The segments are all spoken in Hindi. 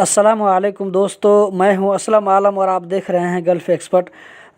अस्सलामुअलैकुम दोस्तों, मैं हूं असलम आलम और आप देख रहे हैं गल्फ़ एक्सपर्ट।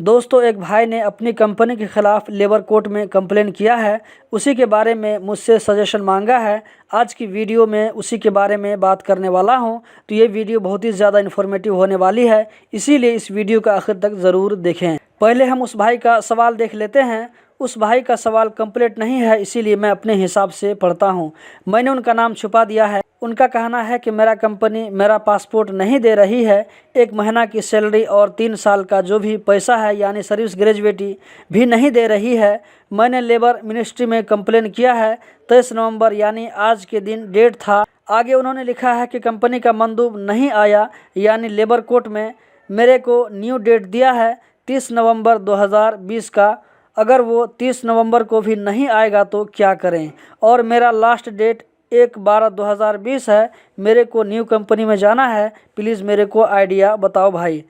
दोस्तों, एक भाई ने अपनी कंपनी के ख़िलाफ़ लेबर कोर्ट में कंप्लेन किया है। उसी के बारे में मुझसे सजेशन मांगा है। आज की वीडियो में उसी के बारे में बात करने वाला हूं। तो ये वीडियो बहुत ही ज़्यादा इन्फॉर्मेटिव होने वाली है, इसीलिए इस वीडियो का आखिर तक ज़रूर देखें। पहले हम उस भाई का सवाल देख लेते हैं। उस भाई का सवाल कंप्लीट नहीं है, इसीलिए मैं अपने हिसाब से पढ़ता हूं। मैंने उनका नाम छुपा दिया है। उनका कहना है कि मेरा कंपनी मेरा पासपोर्ट नहीं दे रही है, 1 महीना की सैलरी और 3 साल का जो भी पैसा है यानी सर्विस ग्रेजुएटी भी नहीं दे रही है। मैंने लेबर मिनिस्ट्री में कंप्लेन किया है। 23 नवंबर यानी आज के दिन डेट था। आगे उन्होंने लिखा है कि कंपनी का मंदूब नहीं आया, यानी लेबर कोर्ट में मेरे को न्यू डेट दिया है 30 नवंबर 2020 का। अगर वो 30 नवंबर को भी नहीं आएगा तो क्या करें, और मेरा लास्ट डेट 1/12/2020 है। मेरे को न्यू कंपनी में जाना है, प्लीज़ मेरे को आइडिया बताओ भाई।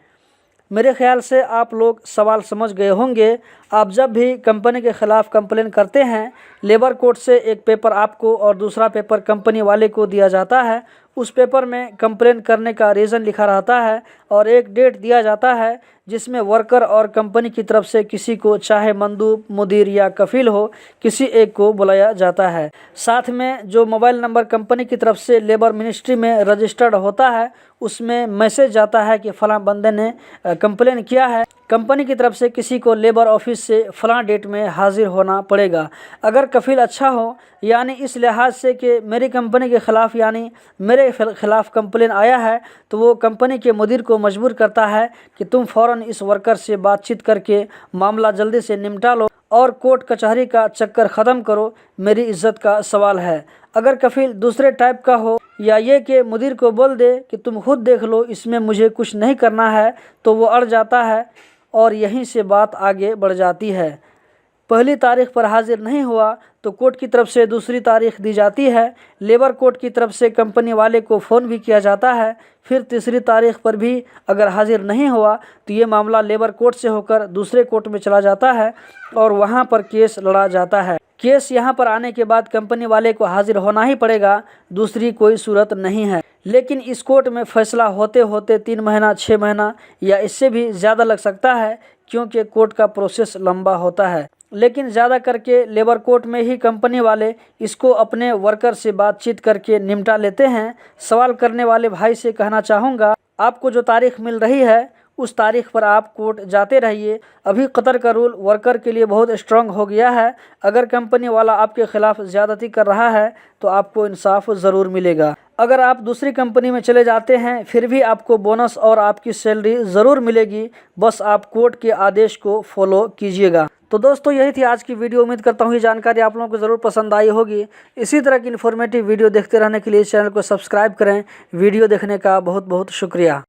मेरे ख्याल से आप लोग सवाल समझ गए होंगे। आप जब भी कंपनी के ख़िलाफ़ कंप्लेन करते हैं, लेबर कोर्ट से एक पेपर आपको और दूसरा पेपर कंपनी वाले को दिया जाता है। उस पेपर में कंप्लेन करने का रीज़न लिखा रहता है और एक डेट दिया जाता है जिसमें वर्कर और कंपनी की तरफ से किसी को, चाहे मंदूब, मुदीर या कफील हो, किसी एक को बुलाया जाता है। साथ में जो मोबाइल नंबर कंपनी की तरफ से लेबर मिनिस्ट्री में रजिस्टर्ड होता है, उसमें मैसेज जाता है कि फ़लाँ बंदे ने कंप्लेन किया है। कंपनी की तरफ से किसी को लेबर ऑफिस से फ़लाँ डेट में हाजिर होना पड़ेगा। अगर कफील अच्छा हो, यानी इस लिहाज से कि मेरी कंपनी के ख़िलाफ़ यानी मेरे ख़िलाफ़ कंप्लेन आया है, तो वो कंपनी के मुदीर को मजबूर करता है कि तुम फ़ौरन इस वर्कर से बातचीत करके मामला जल्दी से निपटा लो और कोर्ट कचहरी का चक्कर ख़त्म करो, मेरी इज्जत का सवाल है। अगर कफील दूसरे टाइप का हो या ये कि मुदीर को बोल दे कि तुम खुद देख लो, इसमें मुझे कुछ नहीं करना है, तो वो अड़ जाता है और यहीं से बात आगे बढ़ जाती है। पहली तारीख पर हाजिर नहीं हुआ तो कोर्ट की तरफ से दूसरी तारीख दी जाती है। लेबर कोर्ट की तरफ से कंपनी वाले को फ़ोन भी किया जाता है। फिर तीसरी तारीख पर भी अगर हाजिर नहीं हुआ तो ये मामला लेबर कोर्ट से होकर दूसरे कोर्ट में चला जाता है और वहाँ पर केस लड़ा जाता है। केस यहाँ पर आने के बाद कंपनी वाले को हाजिर होना ही पड़ेगा, दूसरी कोई सूरत नहीं है। लेकिन इस कोर्ट में फैसला होते होते 3 महीना, 6 महीना या इससे भी ज़्यादा लग सकता है, क्योंकि कोर्ट का प्रोसेस लंबा होता है। लेकिन ज़्यादा करके लेबर कोर्ट में ही कंपनी वाले इसको अपने वर्कर से बातचीत करके निपटा लेते हैं। सवाल करने वाले भाई से कहना चाहूँगा, आपको जो तारीख मिल रही है उस तारीख पर आप कोर्ट जाते रहिए। अभी कतर का रूल वर्कर के लिए बहुत स्ट्रांग हो गया है। अगर कंपनी वाला आपके ख़िलाफ़ ज़्यादती कर रहा है तो आपको इंसाफ ज़रूर मिलेगा। अगर आप दूसरी कंपनी में चले जाते हैं फिर भी आपको बोनस और आपकी सैलरी ज़रूर मिलेगी, बस आप कोर्ट के आदेश को फॉलो कीजिएगा। तो दोस्तों, यही थी आज की वीडियो। उम्मीद करता हूँ ये जानकारी आप लोगों को ज़रूर पसंद आई होगी। इसी तरह की इन्फॉर्मेटिव वीडियो देखते रहने के लिए चैनल को सब्सक्राइब करें। वीडियो देखने का बहुत बहुत शुक्रिया।